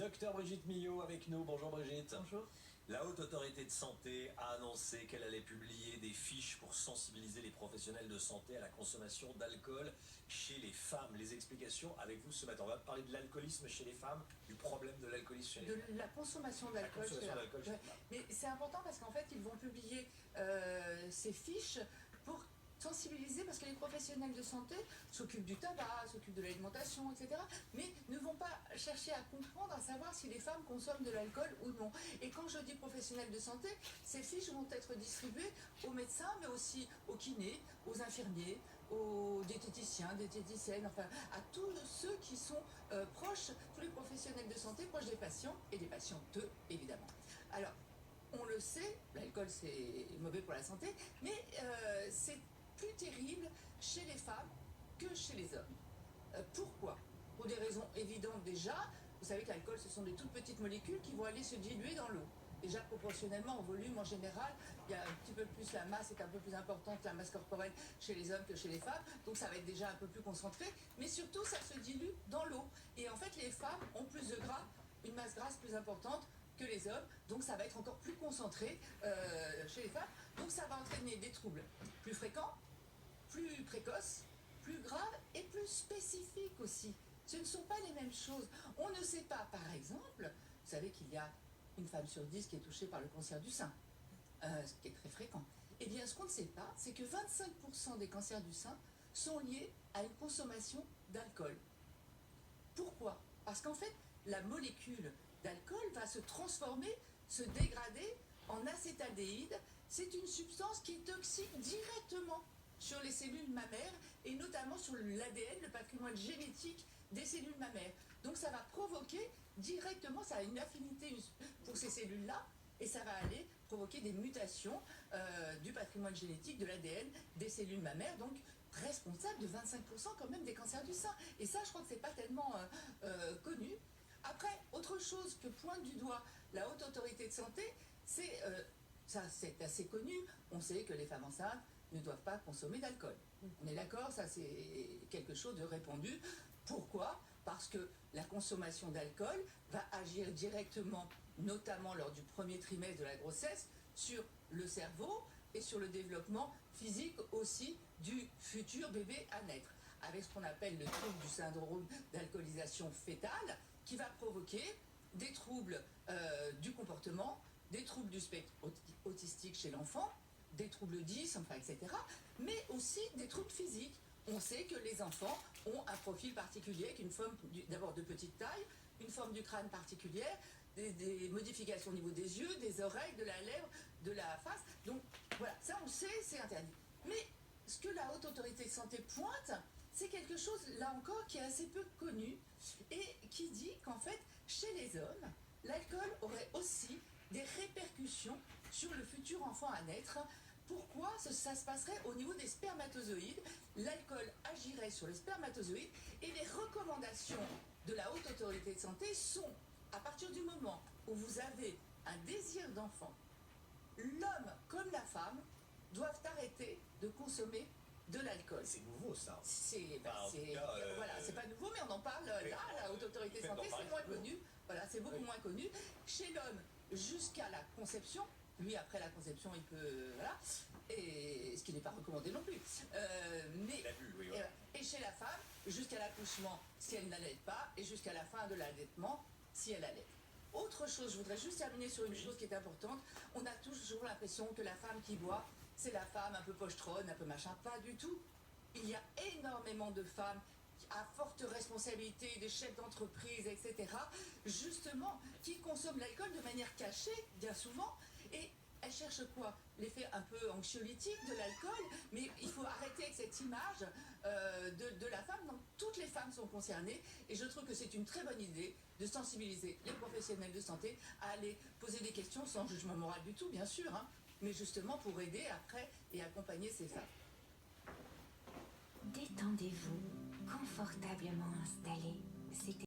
Docteur Brigitte Millot avec nous. Bonjour Brigitte. Bonjour. La Haute Autorité de Santé a annoncé qu'elle allait publier des fiches pour sensibiliser les professionnels de santé à la consommation d'alcool chez les femmes. Les explications avec vous ce matin. On va parler de l'alcoolisme chez les femmes, du problème de l'alcoolisme chez les femmes. De la consommation d'alcool. Chez les femmes. Mais c'est important parce qu'en fait, ils vont publier ces fiches pour sensibiliser, parce que les professionnels de santé s'occupent du tabac, s'occupent de l'alimentation, etc., mais ne vont pas chercher à comprendre, à savoir si les femmes consomment de l'alcool ou non. Et quand je dis professionnels de santé, ces fiches vont être distribuées aux médecins, mais aussi aux kinés, aux infirmiers, aux diététiciens, diététiciennes, enfin à tous ceux qui sont proches, tous les professionnels de santé proches des patients et des patientes, évidemment. Alors, on le sait, l'alcool c'est mauvais pour la santé, mais c'est plus terrible chez les femmes que chez les hommes. Pourquoi? Pour des raisons évidentes déjà. Vous savez que l'alcool, ce sont des toutes petites molécules qui vont aller se diluer dans l'eau. Déjà proportionnellement au volume en général, il y a un petit peu plus, la masse est un peu plus importante, la masse corporelle chez les hommes que chez les femmes, donc ça va être déjà un peu plus concentré, mais surtout ça se dilue dans l'eau. Et en fait les femmes ont plus de gras, une masse grasse plus importante que les hommes, donc ça va être encore plus concentré chez les femmes, donc ça va entraîner des troubles plus fréquents, plus précoces, plus graves et plus spécifiques aussi. Ce ne sont pas les mêmes choses. On ne sait pas, par exemple, vous savez qu'il y a une femme sur 10 qui est touchée par le cancer du sein, ce qui est très fréquent. Eh bien, ce qu'on ne sait pas, c'est que 25% des cancers du sein sont liés à une consommation d'alcool. Pourquoi? Parce qu'en fait, la molécule d'alcool va se transformer, se dégrader en acétaldéhyde. C'est une substance qui est toxique directement sur les cellules mammaires et notamment sur l'ADN, le patrimoine génétique des cellules mammaires. Donc ça va provoquer directement, ça a une affinité pour ces cellules-là et ça va aller provoquer des mutations du patrimoine génétique de l'ADN des cellules mammaires, donc responsable de 25% quand même des cancers du sein. Et ça, je crois que c'est pas tellement connu. Après, autre chose que pointe du doigt la Haute Autorité de Santé, c'est, ça c'est assez connu, on sait que les femmes enceintes ne doivent pas consommer d'alcool. On est d'accord, ça c'est quelque chose de répandu. Pourquoi? Parce que la consommation d'alcool va agir directement, notamment lors du premier trimestre de la grossesse, sur le cerveau et sur le développement physique aussi du futur bébé à naître, avec ce qu'on appelle le trouble du syndrome d'alcoolisation fœtale, qui va provoquer des troubles du comportement, des troubles du spectre autistique chez l'enfant, des troubles 10, enfin, etc., mais aussi des troubles physiques. On sait que les enfants ont un profil particulier, avec une forme d'abord de petite taille, une forme du crâne particulière, des modifications au niveau des yeux, des oreilles, de la lèvre, de la face. Donc voilà, ça on le sait, c'est interdit. Mais ce que la Haute Autorité de Santé pointe, c'est quelque chose, là encore, qui est assez peu connu et qui dit qu'en fait, chez les hommes, l'alcool aurait aussi des répercussions sur le futur enfant à naître. Pourquoi ça se passerait au niveau des spermatozoïdes? L'alcool agirait sur les spermatozoïdes et les recommandations de la Haute Autorité de Santé sont, à partir du moment où vous avez un désir d'enfant, l'homme comme la femme doivent arrêter de consommer de l'alcool. C'est nouveau ça. Voilà, c'est pas nouveau, mais on en parle là, la Haute Autorité de Santé, c'est moins connu. Voilà, c'est beaucoup moins connu. Chez l'homme, jusqu'à la conception, lui après la conception, il peut, voilà, et ce qui n'est pas recommandé non plus. Et chez la femme, jusqu'à l'accouchement, si elle n'allait pas, et jusqu'à la fin de l'allaitement, si elle allait. Autre chose, je voudrais juste terminer sur une chose qui est importante. On a toujours l'impression que la femme qui boit, c'est la femme un peu pochetronne, un peu machin. Pas du tout. Il y a énormément de femmes à forte responsabilité, des chefs d'entreprise, etc., justement, qui consomment l'alcool de manière cachée, bien souvent, et elles cherchent quoi? L'effet un peu anxiolytique de l'alcool, mais il faut arrêter avec cette image de la femme. Donc toutes les femmes sont concernées, et je trouve que c'est une très bonne idée de sensibiliser les professionnels de santé à aller poser des questions sans jugement moral du tout, bien sûr, hein, mais justement pour aider après et accompagner ces femmes. Détendez-vous, confortablement installé. C'était